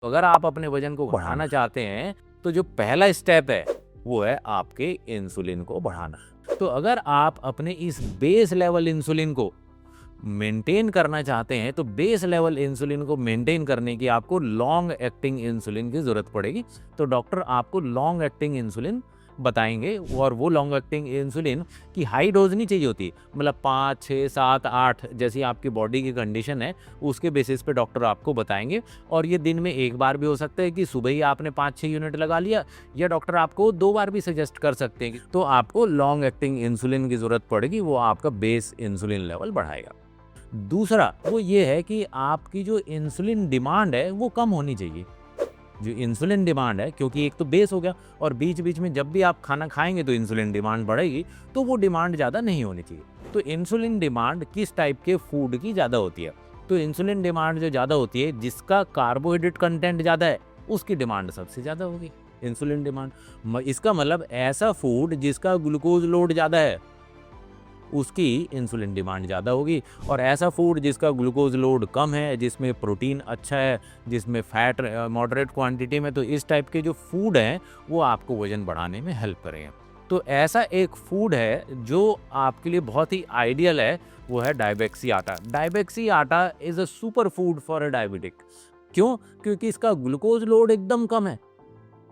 तो अगर आप अपने वजन को बढ़ाना चाहते हैं तो जो पहला स्टेप है वो है आपके इंसुलिन को बढ़ाना। तो अगर आप अपने इस बेस लेवल इंसुलिन को मेंटेन करना चाहते हैं तो बेस लेवल इंसुलिन को मेंटेन करने की आपको लॉन्ग एक्टिंग इंसुलिन की जरूरत पड़ेगी। तो डॉक्टर आपको लॉन्ग एक्टिंग इंसुलिन बताएंगे और वो लॉन्ग एक्टिंग इंसुलिन की हाई डोज नहीं चाहिए होती, मतलब 5, 6, 7, 8 जैसी आपकी बॉडी की कंडीशन है उसके बेसिस पे डॉक्टर आपको बताएंगे। और ये दिन में एक बार भी हो सकता है कि सुबह ही आपने 5-6 यूनिट लगा लिया, या डॉक्टर आपको 2 बार भी सजेस्ट कर सकते हैं। तो आपको लॉन्ग एक्टिंग इंसुलिन की जरूरत पड़ेगी, वो आपका बेस इंसुलिन लेवल बढ़ाएगा। दूसरा वो ये है कि आपकी जो इंसुलिन डिमांड है वो कम होनी चाहिए। जो इंसुलिन डिमांड है, क्योंकि एक तो बेस हो गया और बीच बीच में जब भी आप खाना खाएंगे तो इंसुलिन डिमांड बढ़ेगी, तो वो डिमांड ज़्यादा नहीं होनी चाहिए। तो इंसुलिन डिमांड किस टाइप के फूड की ज़्यादा होती है? तो इंसुलिन डिमांड जो ज़्यादा होती है, जिसका कार्बोहाइड्रेट कंटेंट ज़्यादा है उसकी डिमांड सबसे ज़्यादा होगी इंसुलिन डिमांड। इसका मतलब ऐसा फूड जिसका ग्लूकोज लोड ज़्यादा है उसकी इंसुलिन डिमांड ज़्यादा होगी, और ऐसा फूड जिसका ग्लूकोज लोड कम है, जिसमें प्रोटीन अच्छा है, जिसमें फैट मॉडरेट क्वांटिटी में, तो इस टाइप के जो फूड हैं वो आपको वजन बढ़ाने में हेल्प करेंगे। तो ऐसा एक फूड है जो आपके लिए बहुत ही आइडियल है, वो है डायबेक्सी आटा। डायबेक्सी आटा is a super food for a diabetic. क्यों? क्योंकि इसका ग्लूकोज लोड एकदम कम है,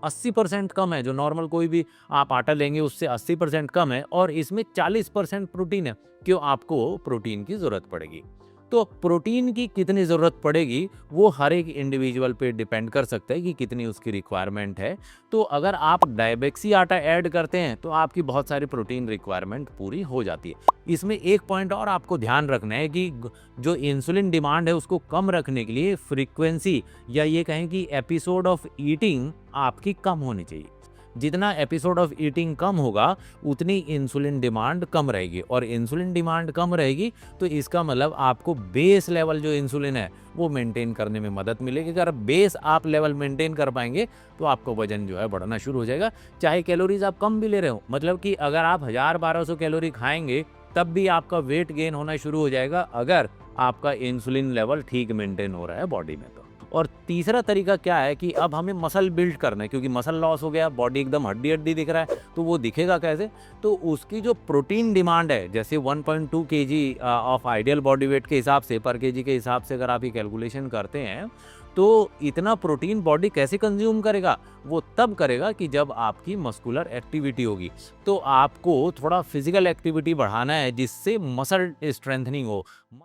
80% कम है। जो नॉर्मल कोई भी आप आटा लेंगे उससे 80% कम है, और इसमें 40% प्रोटीन है। क्यों? आपको प्रोटीन की ज़रूरत पड़ेगी। तो प्रोटीन की कितनी ज़रूरत पड़ेगी वो हर एक इंडिविजुअल पे डिपेंड कर सकता है कि कितनी उसकी रिक्वायरमेंट है। तो अगर आप डायबेक्सी आटा ऐड करते हैं तो आपकी बहुत सारी प्रोटीन रिक्वायरमेंट पूरी हो जाती है। इसमें एक पॉइंट और आपको ध्यान रखना है कि जो इंसुलिन डिमांड है उसको कम रखने के लिए फ्रीक्वेंसी, या ये कहें कि एपिसोड ऑफ ईटिंग आपकी कम होनी चाहिए। जितना एपिसोड ऑफ ईटिंग कम होगा उतनी इंसुलिन डिमांड कम रहेगी, और इंसुलिन डिमांड कम रहेगी तो इसका मतलब आपको बेस लेवल जो इंसुलिन है वो मेंटेन करने में मदद मिलेगी। अगर बेस आप लेवल मेंटेन कर पाएंगे तो आपका वजन जो है बढ़ना शुरू हो जाएगा, चाहे कैलोरीज आप कम भी ले रहे हो। मतलब कि अगर आप 1000-1200 कैलोरी खाएंगे तब भी आपका वेट गेन होना शुरू हो जाएगा, अगर आपका इंसुलिन लेवल ठीक मेंटेन हो रहा है बॉडी में। तो और तीसरा तरीका क्या है कि अब हमें मसल बिल्ड करना है, क्योंकि मसल लॉस हो गया, बॉडी एकदम हड्डी हड्डी दिख रहा है, तो वो दिखेगा कैसे? तो उसकी जो प्रोटीन डिमांड है, जैसे 1.2 kg of ideal body weight के हिसाब से, पर केजी के हिसाब से अगर आप ये कैलकुलेशन करते हैं तो इतना प्रोटीन बॉडी कैसे कंज्यूम करेगा? वो तब करेगा कि जब आपकी मस्कुलर एक्टिविटी होगी। तो आपको थोड़ा फिजिकल एक्टिविटी बढ़ाना है जिससे मसल स्ट्रेंथनिंग हो।